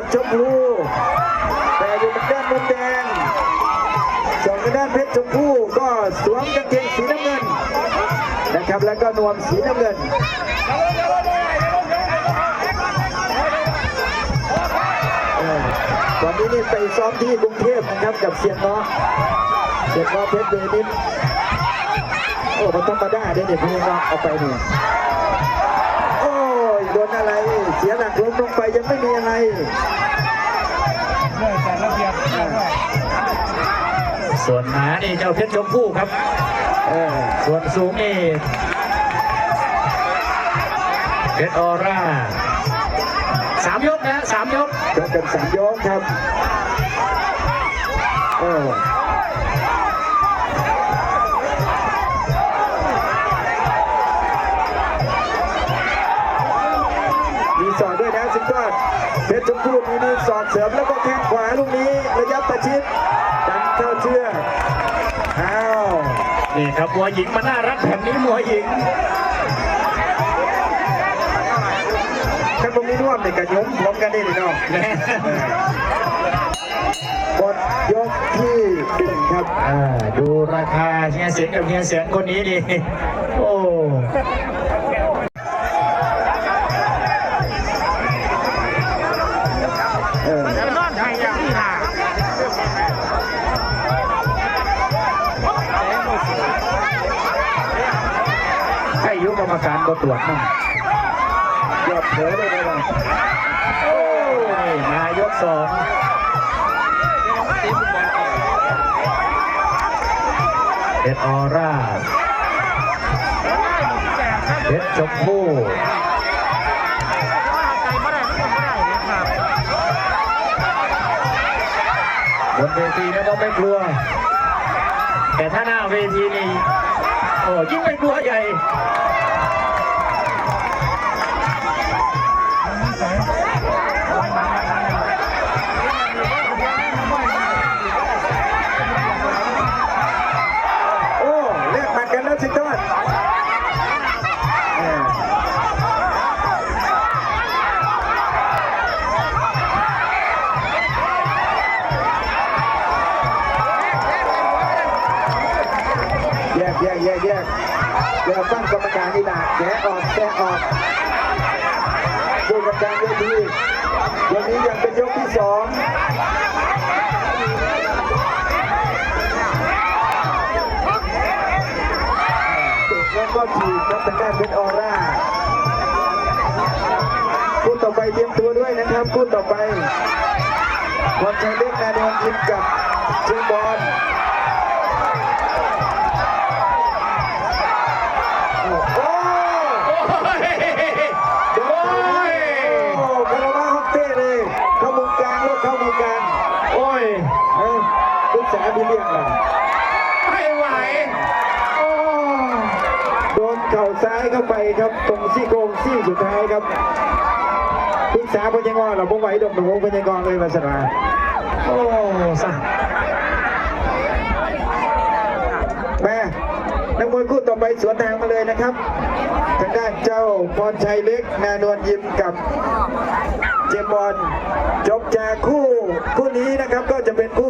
บชมพูแต่อยู่ทางด้านมุมแดงส่วนทางด้านเพชรชมพูก็สวมกางเกงสีน้ำเงินนะครับแล้วก็นวมสีน้ำเงินตอนนี้นี่ไปซ้อมที่กรุงเทพนะครับกับเซียนน้อเพชรเดนิสโอ้มันธรรมดาได้เนี่ยพี่น้องเอาไปเนี่ยโอ้ยโดนอะไรเสียหลักล้มลงไปยังไม่มีอะไรส่วนหนานี่เจ้าเพชรชมพู่ครับส่วนสูงนี่เพชรออร่า3 ยกนะ3 ยกกัน3 ยกครับมีสอดด้วยนะสุดยอดเพชรชมพู่มีสอดเสริมแล้วก็แข้งขวาลูกนี้ระยะประชิดดันเข้าเชือกนี่ครับมวยหญิงมาน่ารักแบบนี้มวยหญิงถ้าผมมีร่วมในการยกพร้อมกันได้เลยเนาะบทยกที่1ครับดูราคาเฮียเสียงกับเฮียเสียงคนนี้ดิโอ้ให้ยุกรรมการก็ตรวจมั่งยอดเผยเลยนะโอ้ยมายก2เพชรออร่าเพชรชมพู่บนเวทีนะก็ไม่กลัวแต่ถ้าหน้าเวทีนี่โอ้ยิ่งไม่กลัวใหญ่สุดยอดแยกเดี๋ยวฟังกรรมการนี่นะแกะออกดูกรรมการด้วยดีวันนี้ยังเป็นยกที่2แล้วก็ถีบครับทางด้านเพชรออร่าคู่ต่อไปเตรียมตัวด้วยนะครับคู่ต่อไปวันชัยเล็กนาดอนยิมกับเชียงบอลคาราบาฮอกเต้เลยเข้ามุมกลางเข้ามุมกลางโอ้ยลูกสาวมีเรียกอะไรไม่ไหวโดนเข่าซ้ายเข้าไปครับตรงซี่โครงซี่สุดท้ายครับลูกสาวพญางอนเราบ่ไหวดมหนูพญางอนเลยมาสนาโอ้ซะแม่นักมวยคู่ต่อไปสวนทางมาเลยนะครับทางด้านเจ้าพรชัยเล็กนานวลยิมกับเจมบอลจบจากคู่นี้นะครับก็จะเป็นคู่